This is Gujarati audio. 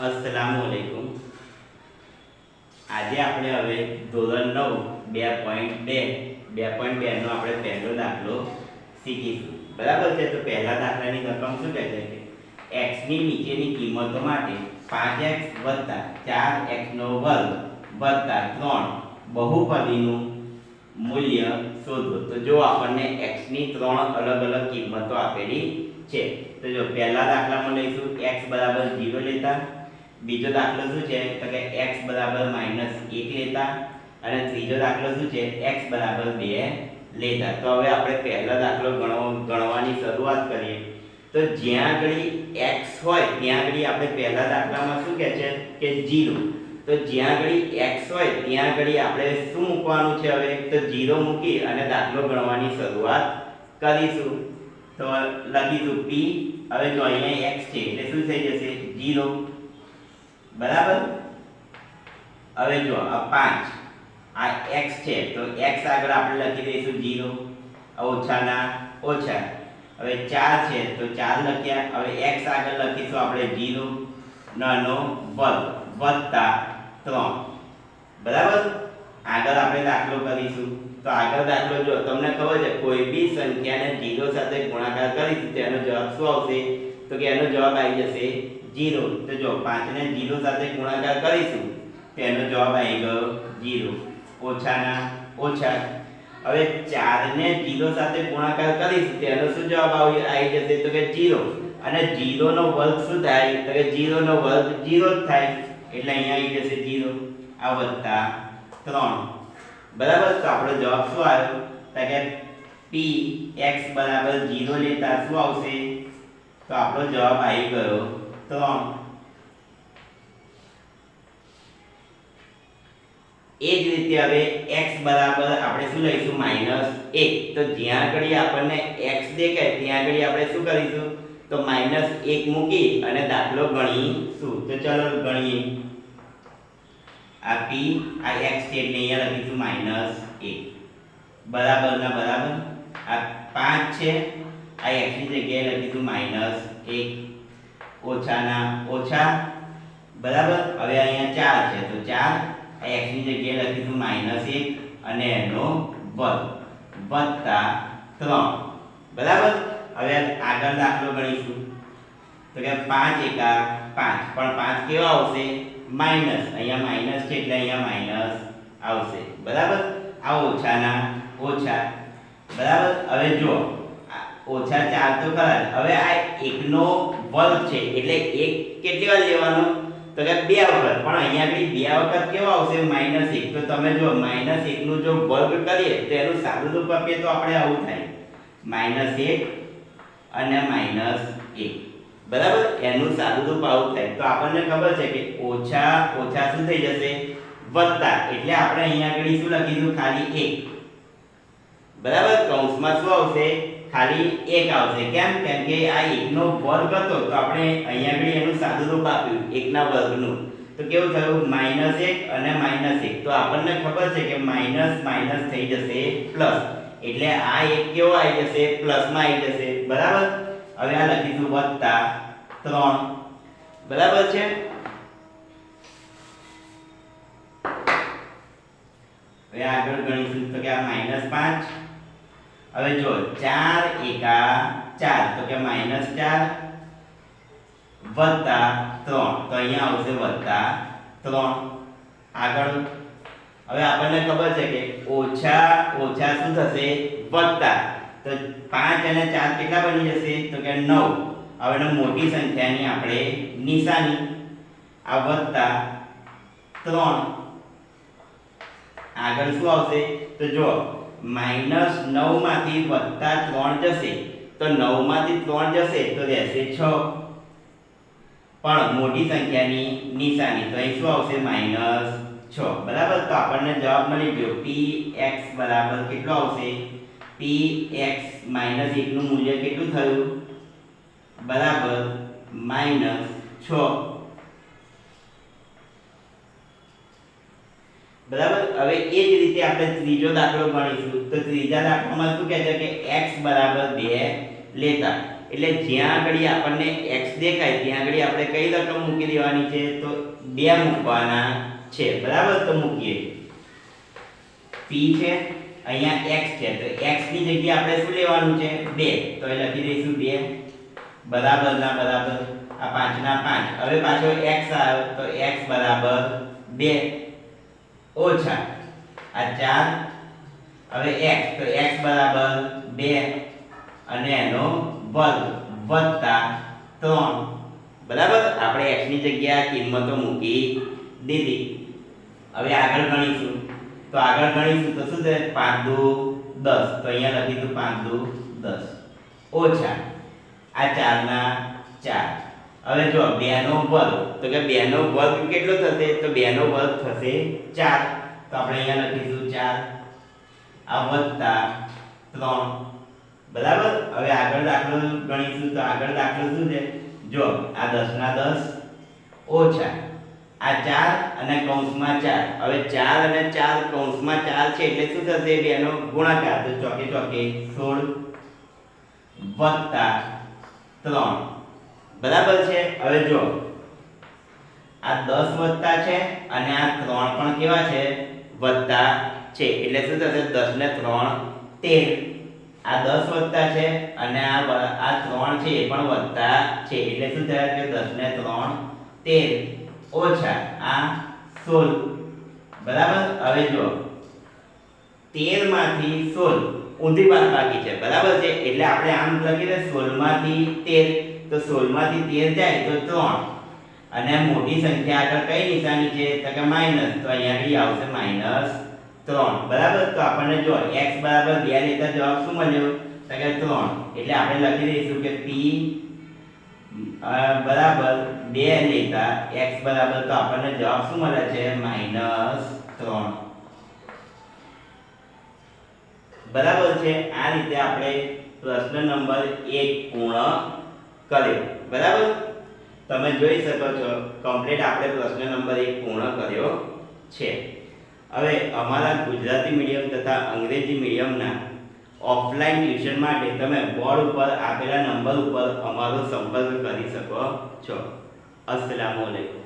અસલામુ અલૈકુમ. આજે આપણે હવે ધોરણ 9 2.2 નો આપણે પહેલો દાખલો શીખીશું. બરાબર છે? તો પહેલા દાખલાની રકમ શું કહે છે કે x ની નીચેની કિંમતો માટે 5x 4x નો વર્ગ 3 બહુપદીનું મૂલ્ય શોધો. તો જો આપણને x ની 3 અલગ અલગ કિંમતો આપેલી છે. તો જો પહેલા દાખલામાં લઈશું x બરાબર 0 લેતા, બીજો દાખલો શું છે તો કે x બરાબર -1 લેતા, અને ત્રીજો દાખલો શું છે x બરાબર 2 લેતા. તો હવે આપણે પહેલો દાખલો ગણવાની શરૂઆત કરીએ. તો જ્યાં આગળ x હોય ત્યાં આગળ આપણે પહેલા દાખલામાં શું કહે છે કે 0. તો જ્યાં આગળ x હોય ત્યાં આગળ આપણે શું મૂકવાનું છે? હવે તો 0 મૂકી અને દાખલો ગણવાની શરૂઆત કરીશું. તો લખીશું p. હવે જો અહીંયા x છે એટલે શું થઈ જશે 0. બરાબર. હવે જો આ 5 આ x છે તો x આગળ આપણે લખી દઈશું 0, ઓછાના ઓછા. હવે 4 છે તો 4 લખ્યા. હવે x આગળ લખીશું આપણે 0 નો વર્ગ વત્તા 3. બરાબર. આગળ આપણે દાખલો કરીશું. તો આગળ દાખલો જો તમને ખબર છે કોઈ બી સંખ્યાને 0 સાથે ગુણાકાર કરીશું તો એનો જવાબ શું આવશે? તો કે એનો જવાબ આવી જશે 0. તો જો 5 ને 0 સાથે ગુણાકાર કરીશું તો એનો જવાબ આવી ગયો 0, ઓછાના ઓછા. હવે 4 ને 0 સાથે ગુણાકાર કરીશું તો એનો શું જવાબ આવી જશે? તો કે 0. અને 0 નો વર્ગ શું થાય? તો કે 0 નો વર્ગ 0 જ થાય. એટલે અહીંયા આવી જશે 0 આ વત્તા 3. બરાબર. તો આપણો જવાબ શું આવ્યો? તો કે p x બરાબર 0 લેતા શું આવશે? તો આપણો જવાબ આવી ગયો 3. એ જ રીતે હવે x બરાબર આપણે શું લઈશું? -1. તો જ્યાં આગળ આપણને x દેખાય ત્યાં આગળ આપણે શું કરીશું? તો -1 મૂકી અને દાખલો ગણીશું. તો ચલો ગણીએ. આ p આ x છે એટલે અહીંયા લખીશું -1 બરાબર ના બરાબર. આ 5 છે આ x ની જગ્યાએ લખીશું -1 ઓછાના ઓછા. બરાબર. હવે અહીંયા 4 છે તો 4 આ x ની જગ્યાએ લખીશું -1 અને એનો વર્ગ વત્તા 3. બરાબર. હવે આગળ દાખલો ગણીશું. તો કે 5 એકા 5, પણ 5 કેવો આવશે? માઈનસ. અહીંયા માઈનસ છે એટલે અહીંયા માઈનસ આવશે. બરાબર. આ ઓછાના ઓછા. બરાબર. હવે જો ઓછા 4 તો ખરા. હવે આ 1 નો વર્ગ છે એટલે 1 કેટલી વાર લેવાનો? તો કે 2 વખત. પણ અહીંયા આગળ 2 વખત કેવો આવશે? -1. તો તમે જો -1 નું જો વર્ગ કરીએ તો એનું સાદું રૂપ આપીએ તો આપણે આવું થાય -1 અને -1. બરાબર. એનું સાદું રૂપ આવું થાય. તો આપણને ખબર છે કે ઓછા ઓછા શું થઈ જશે? વત્તા. એટલે આપણે અહીંયા આગળ શું લખીશું? ખાલી 1. બરાબર. કૌંસમાં શું આવશે? ખાલી 1 આવશે. કેમ? કેમ કે આ 1 નો વર્ગ હતો તો આપણે અહીંયા આગળ એનું સાદું રૂપ આપ્યું 1 ના વર્ગનું. તો કેવું થયું? -1 અને -1. તો આપણને ખબર છે કે માઈનસ માઈનસ થઈ જશે પ્લસ. એટલે આ 1 કેવો આવી જશે? પ્લસમાં આવી જશે. બરાબર. હવે આ લખીશું વત્તા 3. બરાબર છે. હવે આગળ ગણીશું તો કે આ -5. હવે જો 4 એકા 4 તો કે -4 વત્તા 3. તો અહીંયા આવશે વત્તા 3. આગળ હવે આપણને ખબર છે કે ઓછા ઓછા શું થશે? વત્તા. તો 5 અને 4 કેટલા બની જશે? તો કે 9. હવે મોટી સંખ્યાની આપણે નિશાની આ વત્તા 3. આગળ શું આવશે? તો જો -9 માંથી વત્તા 3 જશે તો 9 માંથી 3 જશે તો રહેશે 6. પણ મોટી સંખ્યાની નિશાની તો અહીં શું આવશે? -6. બરાબર. તો આપણને જવાબ મળી ગયો. px બરાબર કેટલો આવશે? px -1 નું મૂલ્ય કેટલું થયું? બરાબર -6. બરાબર. હવે એ જ રીતે આપણે ત્રીજો દાખલો ગણીશું. તો ત્રીજા દાખલામાં શું કહે છે કે x બરાબર 2 લેતા. એટલે જ્યાં આગળ આપણને x દેખાય ત્યાં આગળ આપણે કઈ રકમ મૂકી દેવાની છે તો 2 મૂકવાના છે બરાબર તો મૂકીએ p છે અહીંયા x છે તો x ની જગ્યાએ આપણે શું લેવાનું છે 2 તો એ લખી દઈશું 2 બરાબર ના બરાબર આ 5 ના 5 હવે પાછો x આવ્યો તો x બરાબર 2 ઓછા આ 4 હવે x તો x બરાબર 2 અને એનો વર્ગ વત્તા 3 બરાબર આપણે x ની જગ્યાએ કિંમતો મૂકી દીધી હવે આગળ ગણીશું તો શું છે 5 દુ 10 તો અહીંયા લખીશું 5 દુ 10 ઓછા આ 4 ના 4 હવે જો 2 નો વર્ગ તો કે 2 નો વર્ગ કેટલો થશે તો 2 નો વર્ગ થશે 4 તો આપણે અહીંયા લખીશું 4 આ વત્તા 3 બરાબર હવે આગળ દાખલો ગણીશું તો આગળ દાખલો શું છે જો આ 10 ના 10 ઓછા આ 4 અને કૌંસમાં 4 હવે 4 અને 4 કૌંસમાં 4 છે એટલે શું થશે બેનો ગુણાકાર તો ચોકે ચોકે 16 વત્તા 3 બરાબર છે હવે જો આ 10 વત્તા છે અને આ 3 પણ કેવા છે વત્તા છે એટલે શું થશે 10 ને 3 13 આ 10 વત્તા છે અને આ 3 છે એ પણ વત્તા છે એટલે શું થશે કે 10 ને 3 13 ઓછા આ 16 બરાબર હવે જો 13 માંથી 16 ઊંધી બાદ બાકી છે બરાબર છે એટલે આપણે આમ લખીએ 16 માંથી 13 તો 16 માંથી 13 જાય તો 3 અને મોટી સંખ્યા આગળ કઈ નિશાની છે તો કે માઈનસ તો અહીંયાથી આવશે -3 બરાબર તો આપણને જો x બરાબર 2 લેતા જવાબ શું મળ્યો તો કે 3 એટલે આપણે લખી દઈશું કે p બરાબર 2 લેતા x બરાબર તો આપણને જવાબ શું મળે છે -3 બરાબર છે આ રીતે આપણે પ્રશ્ન નંબર 1 પૂર્ણ કર્યો બરાબર તમે જોઈ શકો છો કમ્પ્લીટ આપણે પ્રશ્ન નંબર 1 પૂર્ણ કર્યો છે હવે અમારા ગુજરાતી મીડિયમ તથા અંગ્રેજી મીડિયમના ઓફલાઈન ટ્યુશન માટે તમે બોર્ડ ઉપર આપેલા નંબર ઉપર અમારો સંપર્ક કરી શકો છો અસ્સલામુ અલૈકુમ